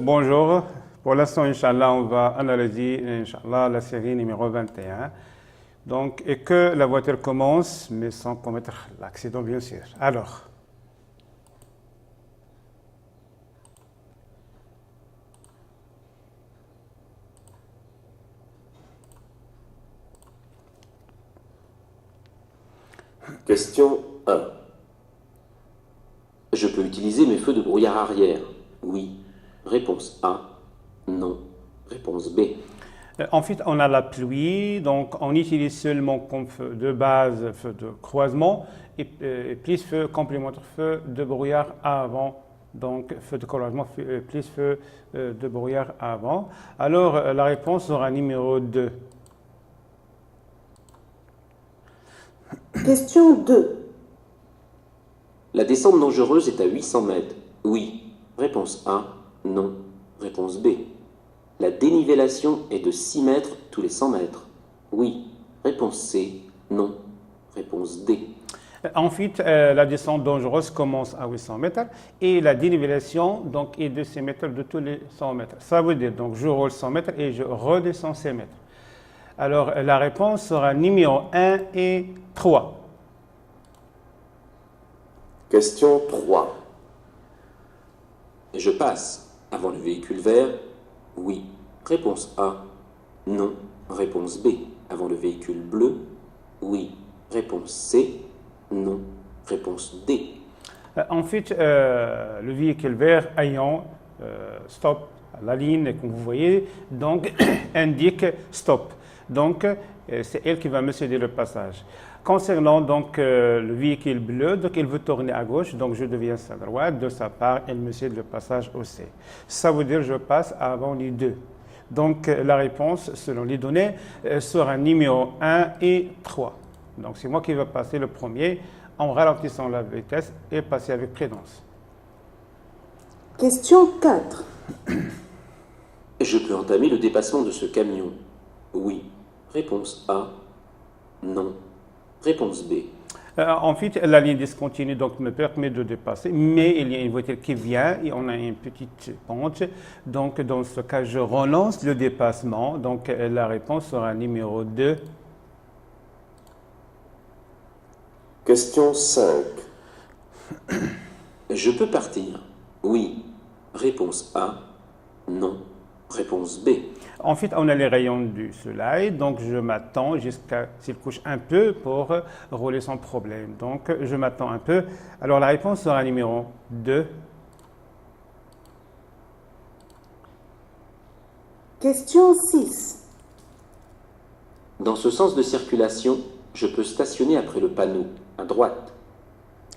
bonjour. Pour l'instant, Inch'Allah, on va analyser Inch'Allah, la série numéro 21. Donc, et que la voiture commence, mais sans commettre l'accident, bien sûr. Alors, Question 1. Je peux utiliser mes feux de brouillard arrière? Oui. Réponse A. Non. Réponse B. ensuite, on a la pluie. Donc, on utilise seulement comme feu de base, feu de croisement, et plus feu complémentaire, feu de brouillard avant. Donc, feu de croisement, plus feu de brouillard avant. Alors, la réponse sera numéro 2. Question 2. La descente dangereuse est à 800 mètres? Oui. Réponse A. Non. Réponse B. La dénivellation est de 6 mètres tous les 100 mètres? Oui. Réponse C. Non. Réponse D. Ensuite, la descente dangereuse commence à 800 mètres et la dénivellation donc, est de 6 mètres de tous les 100 mètres. Ça veut dire donc je roule 100 mètres et je redescends 6 mètres. Alors, la réponse sera numéro 1 et 3. Question 3. Je passe avant le véhicule vert? Oui. Réponse A. Non. Réponse B. Avant le véhicule bleu? Oui. Réponse C. Non. Réponse D. Ensuite, le véhicule vert ayant stop, la ligne, comme vous voyez, donc indique stop. Donc, c'est elle qui va me céder le passage. Concernant donc le véhicule bleu, donc il veut tourner à gauche, donc je deviens à droite. De sa part, elle me cède le passage aussi. Ça veut dire que je passe avant les deux. Donc, la réponse, selon les données, sera numéro 1 et 3. Donc, c'est moi qui vais passer le premier en ralentissant la vitesse et passer avec prudence. Question 4. Je peux entamer le dépassement de ce camion? Oui. Réponse A. Non. Réponse B. Ensuite, la ligne discontinue donc, me permet de dépasser, mais il y a une voiture qui vient et on a une petite pente. Donc, dans ce cas, je relance le dépassement. Donc, la réponse sera numéro 2. Question 5. Je peux partir? Oui. Réponse A. Non. Réponse B. Ensuite, on a les rayons du soleil, donc je m'attends jusqu'à s'il couche un peu pour rouler sans problème. Donc, je m'attends un peu. Alors, la réponse sera numéro 2. Question 6. Dans ce sens de circulation, je peux stationner après le panneau, à droite?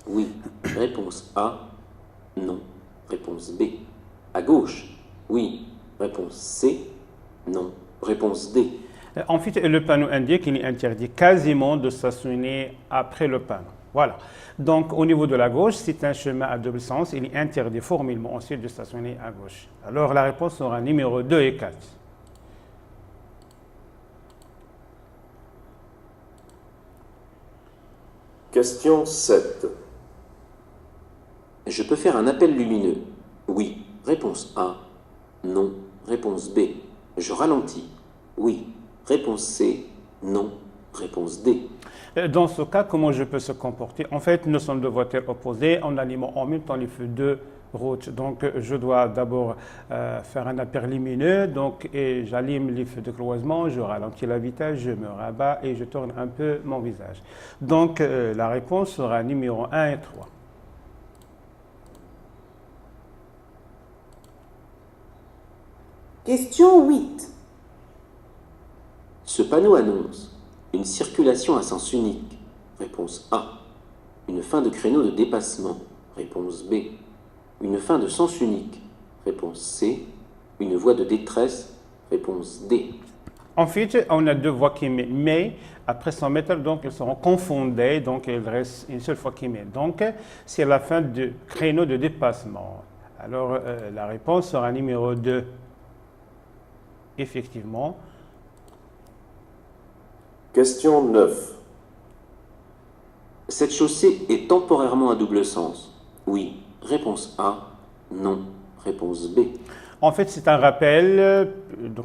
Oui. Réponse A. Non. Réponse B. À gauche? Oui. Réponse C. Non. Réponse D. Ensuite, le panneau indique qu'il est interdit quasiment de stationner après le panneau. Voilà. Donc, au niveau de la gauche, c'est un chemin à double sens. Il est interdit formellement ensuite de stationner à gauche. Alors, la réponse sera numéro 2 et 4. Question 7. Je peux faire un appel lumineux? Oui. Réponse A. Non. Réponse B. Je ralentis? Oui. Réponse C. Non. Réponse D. Dans ce cas, comment je peux se comporter? En fait, nous sommes deux voitures opposées en allumant en même temps les feux de route. Donc, je dois d'abord faire un appel lumineux. Donc, et j'allume les feux de croisement, je ralentis la vitesse, je me rabats et je tourne un peu mon visage. Donc, la réponse sera numéro 1 et 3. Question 8. Ce panneau annonce une circulation à sens unique. Réponse A. Une fin de créneau de dépassement. Réponse B. Une fin de sens unique. Réponse C. Une voie de détresse. Réponse D. Ensuite, on a deux voies qui mettent, mais après 100 mètres, donc elles seront confondées, donc il reste une seule voie qui met. Donc, c'est la fin du créneau de dépassement. Alors, la réponse sera numéro 2. Effectivement. Question 9. Cette chaussée est temporairement à double sens. Oui. Réponse A. Non. Réponse B. En fait, c'est un rappel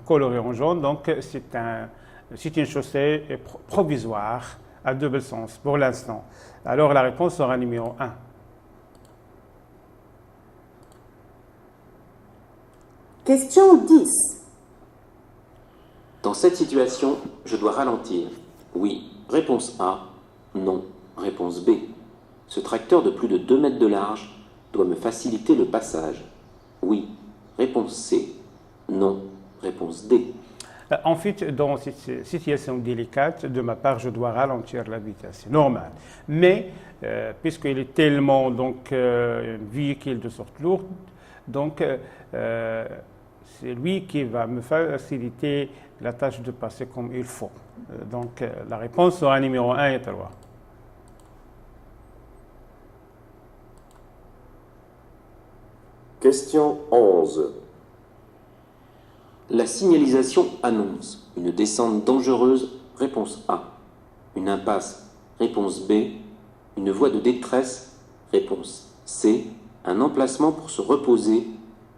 coloré en jaune, donc c'est une chaussée provisoire à double sens pour l'instant. Alors la réponse sera numéro 1. Question 10. Dans cette situation, je dois ralentir. Oui. Réponse A. Non. Réponse B. Ce tracteur de plus de 2 mètres de large doit me faciliter le passage. Oui. Réponse C. Non. Réponse D. En fait, dans cette situation délicate, de ma part, je dois ralentir la vitesse. C'est normal. Mais, puisqu'il est tellement un véhicule de sorte lourde, donc c'est lui qui va me faciliter la tâche de passer comme il faut. Donc la réponse sera numéro 1 et 3. Question 11. La signalisation annonce une descente dangereuse, réponse A. Une impasse, réponse B. Une voie de détresse, réponse C. Un emplacement pour se reposer,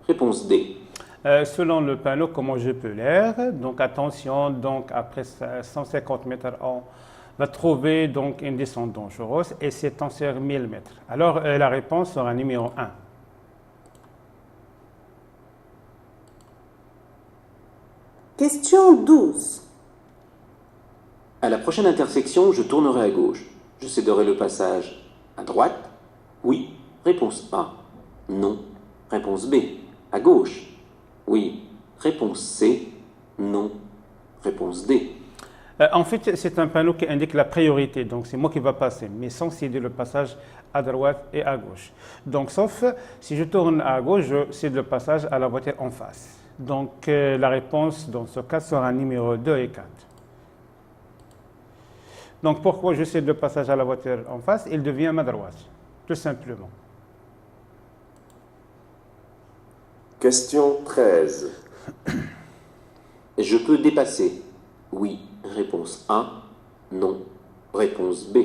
réponse D. Selon le panneau, comment je peux lire? Donc attention, donc après 150 mètres, on va trouver donc une descente dangereuse et c'est en sur 1000 mètres. Alors la réponse sera numéro 1. Question 12. À la prochaine intersection, je tournerai à gauche. Je céderai le passage à droite. Oui. Réponse A. Non. Réponse B. À gauche. Oui. Réponse C. Non. Réponse D. En fait, c'est un panneau qui indique la priorité, donc c'est moi qui va passer, mais sans céder le passage à droite et à gauche. Donc, sauf si je tourne à gauche, je cède le passage à la voiture en face. Donc, la réponse dans ce cas sera numéro 2 et 4. Donc, pourquoi je cède le passage à la voiture en face? Il devient à ma droite, tout simplement. Question 13. Je peux dépasser. Oui. Réponse A. Non. Réponse B.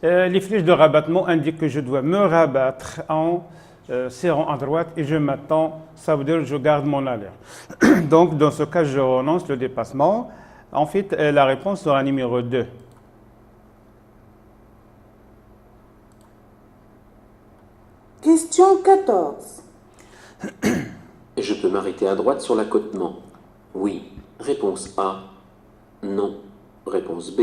Les flèches de rabattement indiquent que je dois me rabattre en serrant à droite et je m'attends, ça veut dire que je garde mon allure. Donc, dans ce cas, je renonce le dépassement. En fait, la réponse sera numéro 2. Question 14. Je peux m'arrêter à droite sur l'accotement. Oui. Réponse A. Non. Réponse B.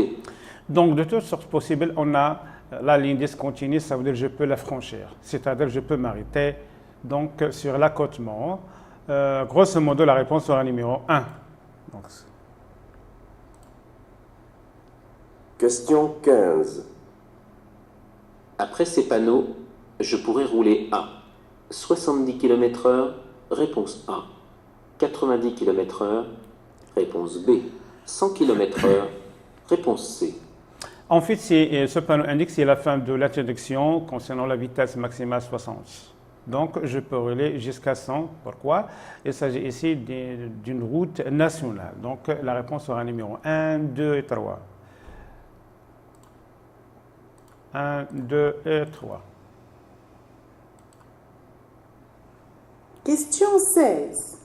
Donc, de toutes sortes possibles, on a la ligne discontinue, ça veut dire que je peux la franchir. C'est-à-dire que je peux m'arrêter donc, sur l'accotement. Grosso modo, la réponse sera numéro 1. Donc, Question 15. Après ces panneaux, je pourrais rouler à 70 km/h, réponse A. 90 km/h, réponse B. 100 km/h, réponse C. en fait, ce panneau indique c'est la fin de l'introduction concernant la vitesse maximale 60. Donc, je peux rouler jusqu'à 100. Pourquoi? Il s'agit ici d'une route nationale. Donc, la réponse sera numéro 1, 2 et 3. 1, 2 et 3. Question 16.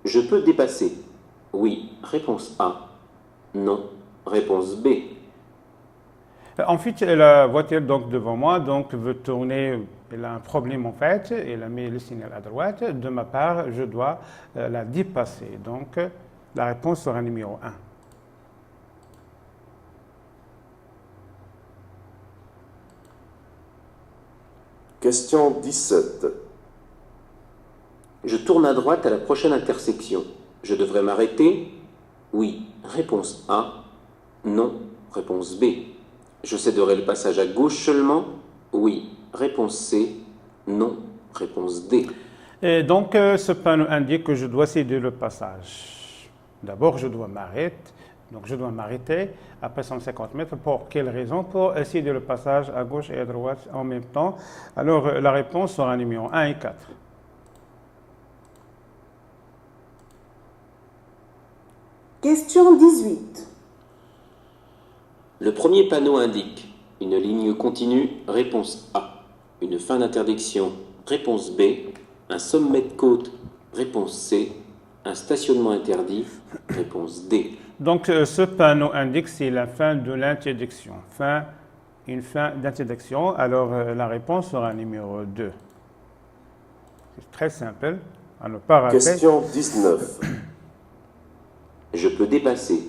Je peux dépasser. Oui. Réponse A. Non. Réponse B. En fait, la voiture donc, devant moi donc, veut tourner. Elle a un problème en fait. Elle a mis le signal à droite. De ma part, je dois la dépasser. Donc, la réponse sera numéro 1. Question 17. Je tourne à droite à la prochaine intersection. Je devrais m'arrêter? Oui. Réponse A. Non. Réponse B. Je céderai le passage à gauche seulement? Oui. Réponse C. Non. Réponse D. Et donc, ce panneau indique que je dois céder le passage. D'abord, je dois m'arrêter. Donc, je dois m'arrêter après 150 mètres. Pour quelle raison? Pour céder le passage à gauche et à droite en même temps. Alors, la réponse sera numéro 1 et 4. Question 18. Le premier panneau indique une ligne continue, réponse A. Une fin d'interdiction, réponse B. Un sommet de côte, Réponse C. Un stationnement interdit. Réponse D. Donc, ce panneau indique c'est la fin de l'interdiction. Une fin d'interdiction. Alors, la réponse sera numéro 2. C'est très simple. À ne pas rater. Question 19. Je peux dépasser.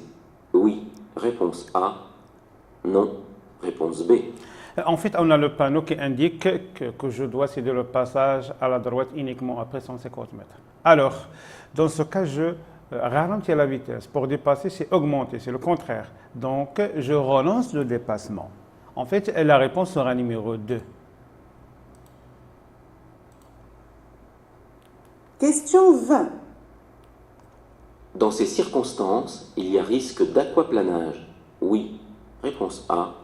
Oui. Réponse A. Non. Réponse B. En fait, on a le panneau qui indique que je dois céder le passage à la droite uniquement après 150 mètres. Alors, dans ce cas, je ralentis la vitesse. Pour dépasser, c'est augmenter, c'est le contraire. Donc, je relance le dépassement. En fait, la réponse sera numéro 2. Question 20. Dans ces circonstances, il y a risque d'aquaplanage. Oui. Réponse A.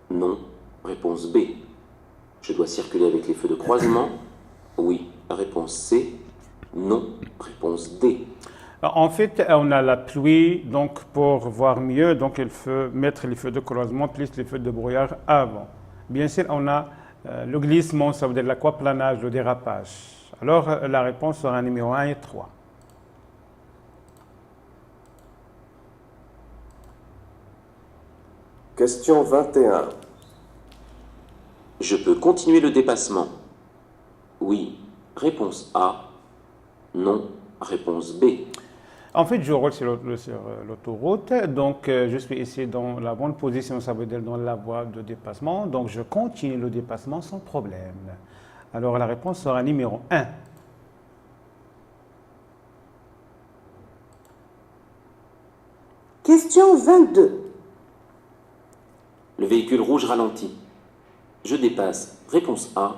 Non. Réponse B. Je dois circuler avec les feux de croisement. Oui. Réponse C. Non. Réponse D. En fait, on a la pluie, donc pour voir mieux, donc il faut mettre les feux de croisement plus les feux de brouillard avant. Bien sûr, on a le glissement, ça veut dire l'aquaplanage, le dérapage. Alors, la réponse sera numéro 1 et 3. Question 21. Je peux continuer le dépassement. Oui. Réponse A. Non. Réponse B. En fait, je roule sur l'autoroute, donc je suis ici dans la bonne position, ça veut dire dans la voie de dépassement, donc je continue le dépassement sans problème. Alors la réponse sera numéro 1. Question 22. Le véhicule rouge ralentit. Je dépasse. Réponse A.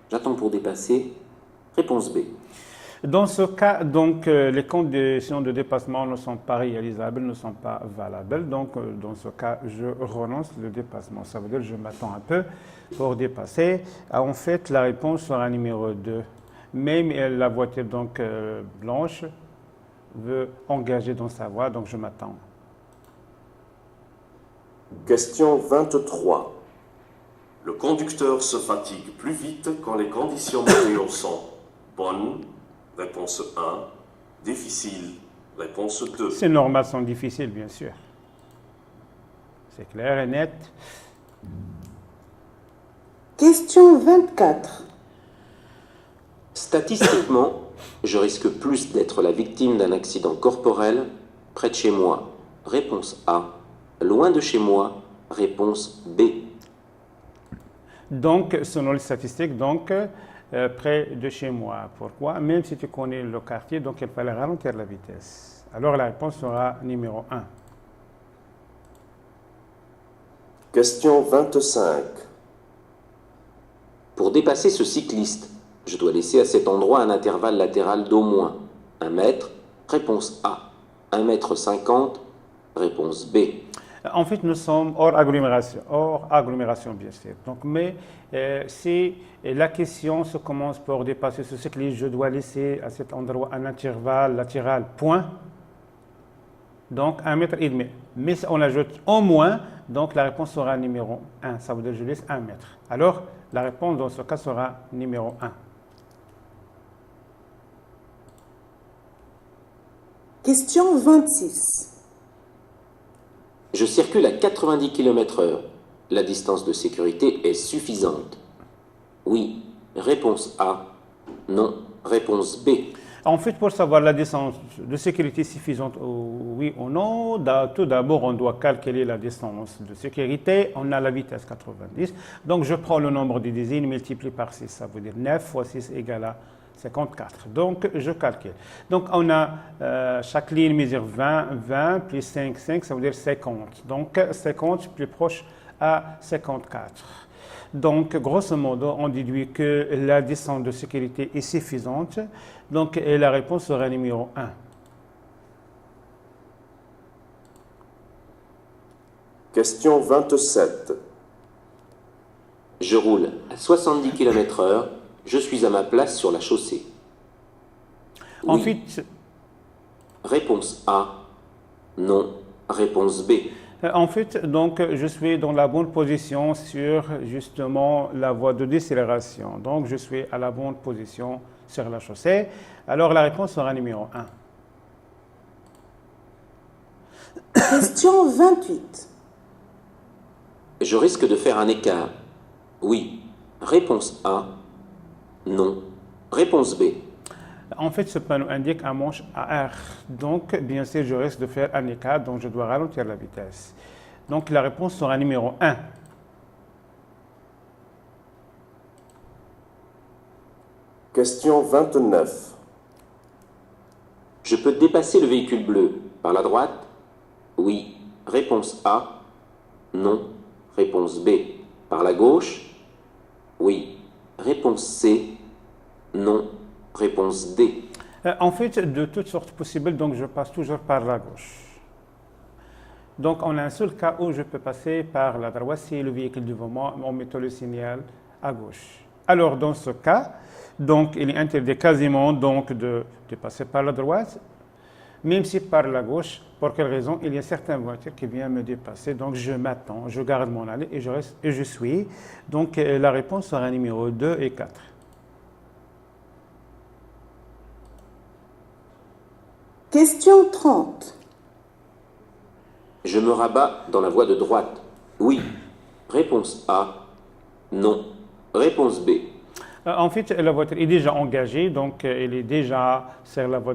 J'attends pour dépasser. Réponse B. Dans ce cas, donc, les conditions de dépassement ne sont pas réalisables, ne sont pas valables. Donc, dans ce cas, je relance le dépassement. Ça veut dire que je m'attends un peu pour dépasser. En fait, la réponse sera numéro 2. Même la voiture donc, blanche veut engager dans sa voie, donc je m'attends. Question 23. Le conducteur se fatigue plus vite quand les conditions météo sont bonnes. Réponse 1. Difficile. Réponse 2. C'est normal, sont difficiles, bien sûr. C'est clair et net. Question 24. Statistiquement, je risque plus d'être la victime d'un accident corporel près de chez moi. Réponse A. Loin de chez moi. Réponse B. Donc, selon les statistiques, donc, près de chez moi. Pourquoi? Même si tu connais le quartier, donc il fallait ralentir la vitesse. Alors la réponse sera numéro 1. Question 25. Pour dépasser ce cycliste, je dois laisser à cet endroit un intervalle latéral d'au moins 1 mètre. Réponse A. 1 mètre 50. Réponse B. En fait, nous sommes hors agglomération bien sûr. Donc, mais si la question se commence pour dépasser ce cycliste, je dois laisser à cet endroit un intervalle latéral point, donc 1 mètre et demi. Mais si on ajoute au moins, donc la réponse sera numéro 1. Ça veut dire que je laisse 1 mètre. Alors, la réponse dans ce cas sera numéro 1. Question 26. Je circule à 90 km/h. La distance de sécurité est suffisante. Oui. Réponse A. Non. Réponse B. En fait, pour savoir la distance de sécurité suffisante, oui ou non, tout d'abord, on doit calculer la distance de sécurité. On a la vitesse 90. Donc, je prends le nombre de dizaines multiplié par 6. Ça veut dire 9 fois 6 égale à 54. Donc, je calcule. Donc, on a chaque ligne mesure 20, 20 plus 5, 5, ça veut dire 50. Donc, 50 plus proche à 54. Donc, grosso modo, on déduit que la distance de sécurité est suffisante. Donc, et la réponse sera numéro 1. Question 27. Je roule à 70 km/h. Je suis à ma place sur la chaussée. Oui. Ensuite, Réponse A. Non. Réponse B. En fait, donc, je suis dans la bonne position sur justement la voie de décélération. Donc, je suis à la bonne position sur la chaussée. Alors, la réponse sera numéro 1. Question 28. Je risque de faire un écart. Oui. Réponse A. Non. Réponse B. En fait, ce panneau indique un manche AR. Donc, bien sûr, je risque de faire un écart, donc je dois ralentir la vitesse. Donc, la réponse sera numéro 1. Question 29. Je peux dépasser le véhicule bleu par la droite? Oui. Réponse A. Non. Réponse B. Par la gauche? Oui. Réponse C. Non. Réponse D. En fait, de toutes sortes possibles, donc je passe toujours par la gauche. Donc, on a un seul cas où je peux passer par la droite, c'est le véhicule devant moi, en mettant le signal à gauche. Alors, dans ce cas, donc, il est interdit quasiment donc, de passer par la droite, même si par la gauche. Pour quelle raison? Il y a certaines voitures qui viennent me dépasser, donc je m'attends, je garde mon allée et je reste et je suis. Donc, la réponse sera numéro 2 et 4. Question 30. Je me rabats dans la voie de droite. Oui. Réponse A. Non. Réponse B. En fait, la voiture est déjà engagée, donc elle est déjà sur la voie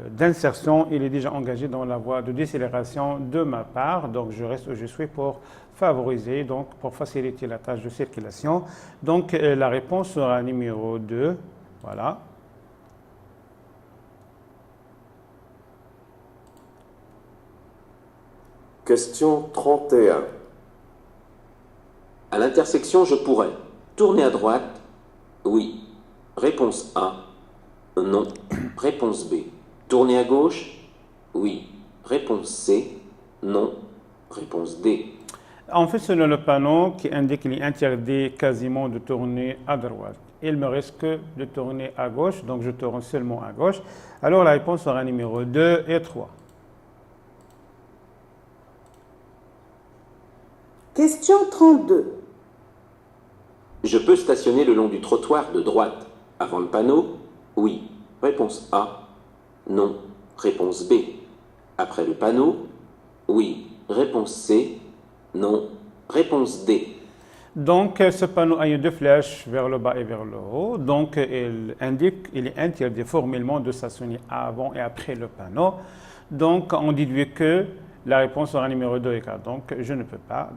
d'insertion, il est déjà engagé dans la voie de décélération de ma part, donc je reste où je suis pour favoriser, donc pour faciliter la tâche de circulation. Donc la réponse sera numéro 2, voilà. Question 31. À l'intersection, je pourrais tourner à droite. Oui. Réponse A. Non. Réponse B. Tourner à gauche? Oui. Réponse C. Non. Réponse D. En fait, selon le panneau qui indique qu'il est interdit quasiment de tourner à droite, il me reste que de tourner à gauche, donc je tourne seulement à gauche. Alors la réponse sera numéro 2 et 3. Question 32. Je peux stationner le long du trottoir de droite. Avant le panneau? Oui. Réponse A. Non. Réponse B. Après le panneau? Oui. Réponse C. Non. Réponse D. Donc, ce panneau a eu deux flèches vers le bas et vers le haut. Donc, il indique qu'il est interdit formellement de stationner avant et après le panneau. Donc, on déduit que la réponse sera numéro 2 et 4. Donc, je ne peux pas.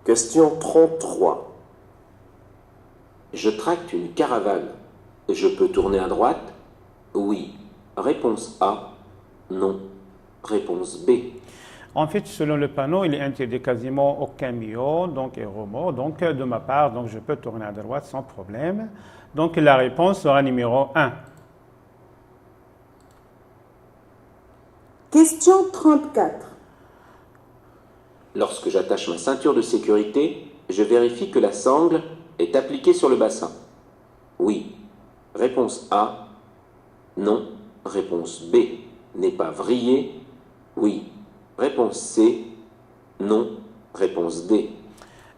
Question 33. Je tracte une caravane. Je peux tourner à droite? Oui. Réponse A. Non. Réponse B. En fait, selon le panneau, il est interdit quasiment au camion, donc et remorque. Donc, de ma part, donc, je peux tourner à droite sans problème. Donc, la réponse sera numéro 1. Question 34. Lorsque j'attache ma ceinture de sécurité, je vérifie que la sangle est appliquée sur le bassin. Oui. Réponse A. Non. Réponse B. N'est pas vrillée. Oui. Réponse C. Non. Réponse D.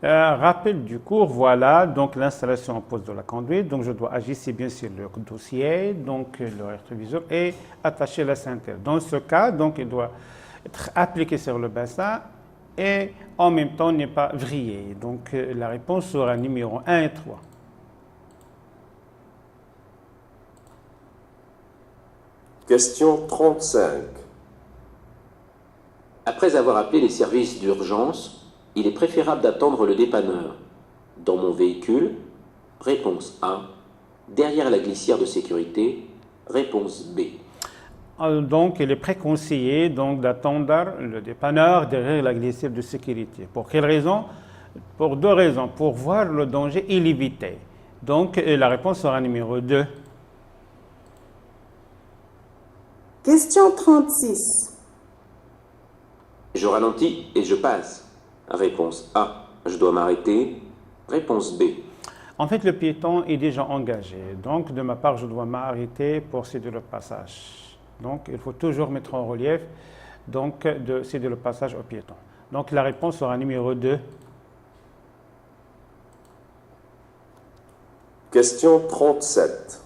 Rappel du cours, voilà, donc l'installation en pose de la conduite. Donc, je dois ajuster bien sûr le dossier, donc le rétroviseur et attacher la ceinture. Dans ce cas, donc, il doit être appliqué sur le bassin et en même temps n'est pas vrillé. Donc, la réponse sera numéro 1 et 3. Question 35. Après avoir appelé les services d'urgence, il est préférable d'attendre le dépanneur. Dans mon véhicule? Réponse A. Derrière la glissière de sécurité? Réponse B. Donc, il est préconseillé donc, d'attendre le dépanneur derrière la glissière de sécurité. Pour quelle raison? Pour deux raisons. Pour voir le danger et l'éviter. Donc, la réponse sera numéro 2. Question 36. Je ralentis et je passe. Réponse A. Je dois m'arrêter. Réponse B. En fait, le piéton est déjà engagé. Donc, de ma part, je dois m'arrêter pour céder le passage. Donc, il faut toujours mettre en relief donc, de céder le passage au piéton. Donc, la réponse sera numéro 2. Question 37.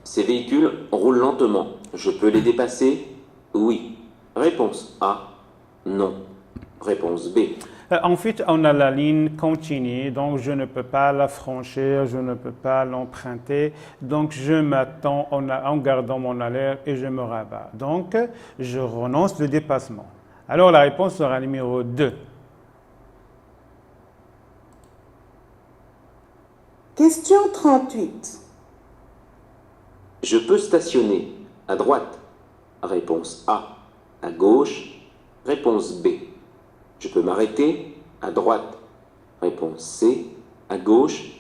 Ces véhicules roulent lentement. Je peux les dépasser? Oui. Réponse A. Non. Réponse B. En fait, on a la ligne continue, donc je ne peux pas la franchir, je ne peux pas l'emprunter. Donc, je m'attends en gardant mon alerte et je me rabats. Donc, je renonce le dépassement. Alors, la réponse sera numéro 2. Question 38. Je peux stationner à droite. Réponse A. À gauche. Réponse B. Je peux m'arrêter à droite. Réponse C. À gauche.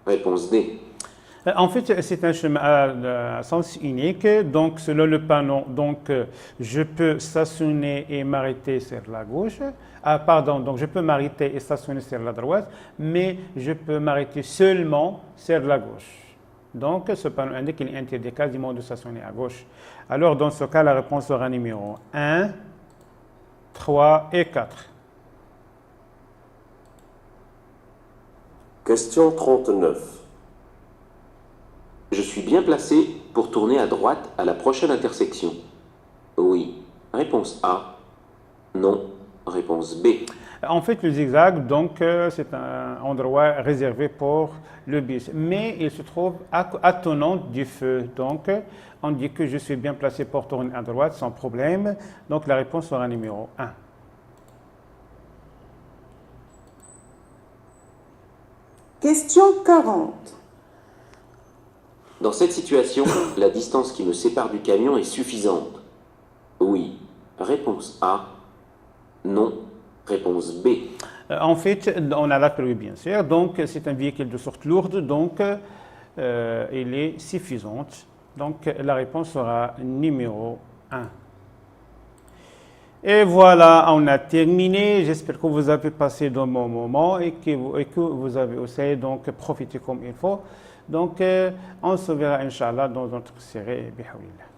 Réponse D. En fait, c'est un chemin à sens unique. Donc, selon le panneau, donc, je peux stationner et m'arrêter sur la gauche. Donc je peux m'arrêter et stationner sur la droite, mais je peux m'arrêter seulement sur la gauche. Donc, ce panneau indique qu'il est interdit quasiment de stationner à gauche. Alors, dans ce cas, la réponse sera numéro 1, 3 et 4. Question 39. Je suis bien placé pour tourner à droite à la prochaine intersection. Oui. Réponse A. Non. Réponse B. En fait, le zigzag, donc, c'est un endroit réservé pour le bus. Mais il se trouve attenant du feu. Donc, on dit que je suis bien placé pour tourner à droite sans problème. Donc, la réponse sera numéro 1. Question 40. Dans cette situation, la distance qui me sépare du camion est suffisante. Oui. Réponse A. Non. Réponse B. En fait, on a la pluie, bien sûr. Donc, c'est un véhicule de sorte lourde. Donc, il est suffisante. Donc, la réponse sera numéro 1. Et voilà, on a terminé. J'espère que vous avez passé de bons moments et que vous avez aussi donc profité comme il faut. Donc, on se verra, Inch'Allah, dans notre série. Bihawillah.